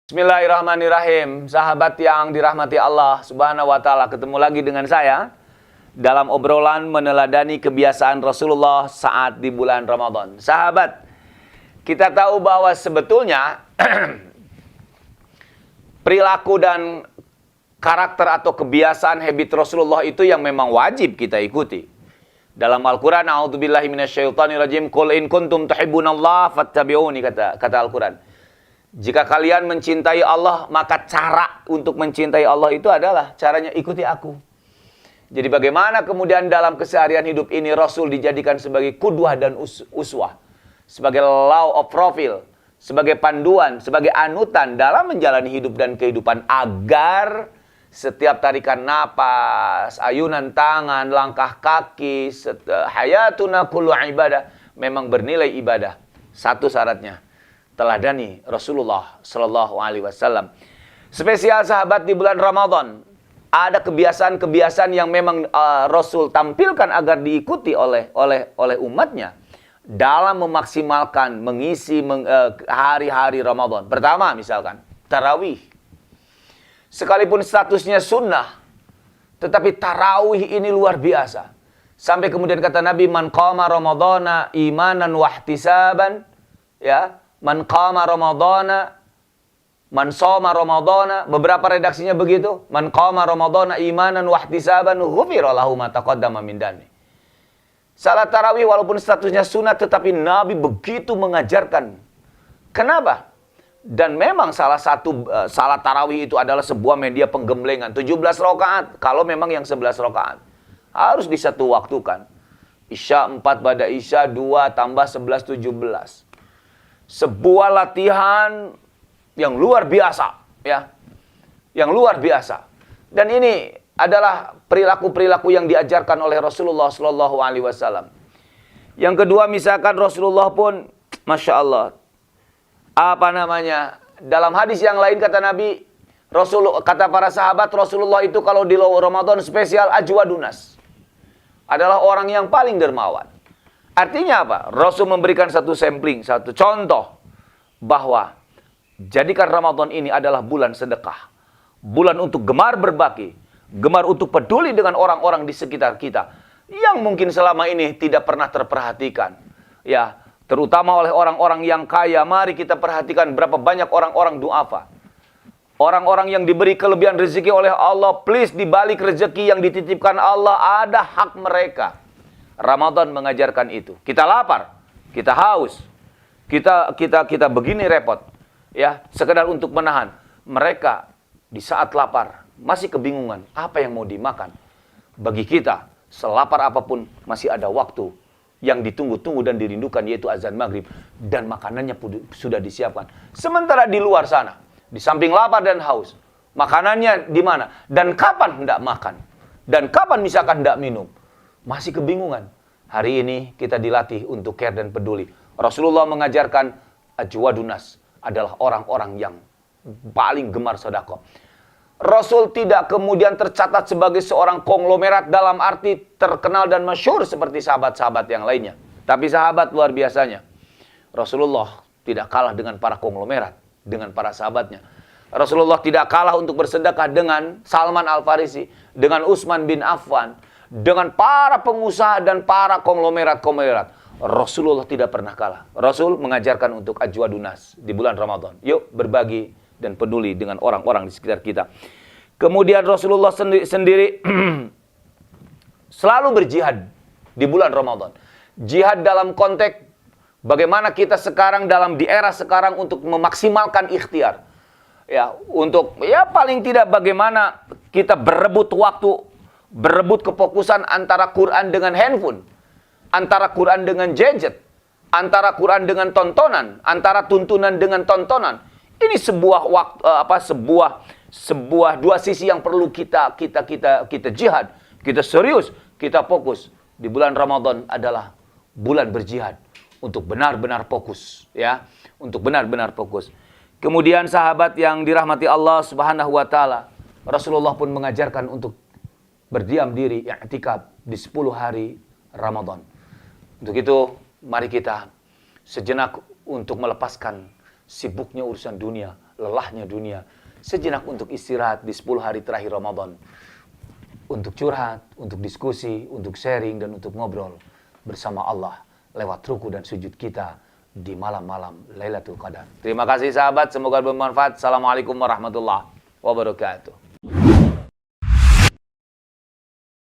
Bismillahirrahmanirrahim. Sahabat yang dirahmati Allah Subhanahu wa taala, ketemu lagi dengan saya dalam obrolan meneladani kebiasaan Rasulullah saat di bulan Ramadan. Sahabat, kita tahu bahwa sebetulnya perilaku dan karakter atau kebiasaan habit Rasulullah itu yang memang wajib kita ikuti. Dalam Al-Qur'an, a'udzubillahi minasyaitonirrajim, qul in kuntum tuhibbunallaha fattabi'uni, kata Al-Qur'an. Jika kalian mencintai Allah, maka cara untuk mencintai Allah itu adalah caranya ikuti aku. Jadi bagaimana kemudian dalam keseharian hidup ini Rasul dijadikan sebagai kudwah dan uswah, sebagai law of profile, sebagai panduan, sebagai anutan dalam menjalani hidup dan kehidupan, agar setiap tarikan napas, ayunan tangan, langkah kaki, hayatuna kullu ibadah memang bernilai ibadah. Satu syaratnya, teladani Rasulullah Sallallahu Alaihi Wasallam. Spesial sahabat di bulan Ramadan, ada kebiasaan-kebiasaan yang memang Rasul tampilkan agar diikuti oleh umatnya dalam memaksimalkan mengisi hari-hari Ramadan. Pertama, misalkan tarawih. Sekalipun statusnya sunnah, tetapi tarawih ini luar biasa. Sampai kemudian kata Nabi, man qama ramadhana imanan wahtisaban, ya. Man qama ramadhana, man shoma ramadhana, beberapa redaksinya begitu. Man qama ramadhana imanan wahtisaban ghufira lahu ma taqaddama min dhanbi. Salat tarawih walaupun statusnya sunat, tetapi Nabi begitu mengajarkan. Kenapa? Dan memang salah satu salat tarawih itu adalah sebuah media penggemblengan. 17 rakaat, kalau memang yang 11 rakaat. Harus di satu waktu kan. Isya 4 pada Isya 2 tambah 11 17. Sebuah latihan yang luar biasa, ya. Yang luar biasa. Dan ini adalah perilaku-perilaku yang diajarkan oleh Rasulullah Sallallahu Alaihi Wasallam. Yang kedua, misalkan Rasulullah pun, Masya Allah, dalam hadis yang lain kata Nabi, kata para sahabat, Rasulullah itu kalau di Ramadan spesial ajwadunas, adalah orang yang paling dermawan. Artinya apa? Rasul memberikan satu sampling, satu contoh bahwa jadikan Ramadan ini adalah bulan sedekah. Bulan untuk gemar berbagi, gemar untuk peduli dengan orang-orang di sekitar kita yang mungkin selama ini tidak pernah terperhatikan. Ya, terutama oleh orang-orang yang kaya. Mari kita perhatikan berapa banyak orang-orang duafa. Orang-orang yang diberi kelebihan rezeki oleh Allah, please, di balik rezeki yang dititipkan Allah ada hak mereka. Ramadan mengajarkan itu. Kita lapar, kita haus, kita begini repot, ya, sekedar untuk menahan. Mereka di saat lapar masih kebingungan apa yang mau dimakan. Bagi kita, selapar apapun masih ada waktu yang ditunggu-tunggu dan dirindukan, yaitu azan maghrib, dan makanannya sudah disiapkan. Sementara di luar sana, di samping lapar dan haus, makanannya di mana dan kapan hendak makan dan kapan misalkan hendak minum, masih kebingungan. Hari ini kita dilatih untuk care dan peduli. Rasulullah mengajarkan ajwadunas adalah orang-orang yang paling gemar sedekah. Rasul tidak kemudian tercatat sebagai seorang konglomerat dalam arti terkenal dan masyhur seperti sahabat-sahabat yang lainnya. Tapi sahabat luar biasanya, Rasulullah tidak kalah dengan para konglomerat, dengan para sahabatnya. Rasulullah tidak kalah untuk bersedekah dengan Salman Al-Farisi, dengan Utsman bin Affan, dengan para pengusaha dan para konglomerat-konglomerat. Rasulullah tidak pernah kalah. Rasul mengajarkan untuk ajwadunas di bulan Ramadan. Yuk berbagi dan peduli dengan orang-orang di sekitar kita. Kemudian Rasulullah sendiri selalu berjihad di bulan Ramadan. Jihad dalam konteks bagaimana kita sekarang di era sekarang untuk memaksimalkan ikhtiar. Ya, untuk paling tidak bagaimana kita berebut waktu, berebut kefokusan antara Quran dengan handphone, antara Quran dengan gadget, antara Quran dengan tontonan, antara tuntunan dengan tontonan. Ini sebuah dua sisi yang perlu kita jihad, kita serius, kita fokus. Di bulan Ramadan adalah bulan berjihad untuk benar-benar fokus, ya, untuk benar-benar fokus. Kemudian sahabat yang dirahmati Allah Subhanahu wa taala, Rasulullah pun mengajarkan untuk berdiam diri, i'tikaf di 10 hari Ramadan. Untuk itu, mari kita sejenak untuk melepaskan sibuknya urusan dunia lelahnya dunia. Sejenak untuk istirahat di 10 hari terakhir Ramadan. Untuk curhat, untuk diskusi, untuk sharing, dan untuk ngobrol bersama Allah lewat ruku dan sujud kita di malam-malam Lailatul Qadar. Terima kasih sahabat, semoga bermanfaat. Assalamualaikum warahmatullahi wabarakatuh.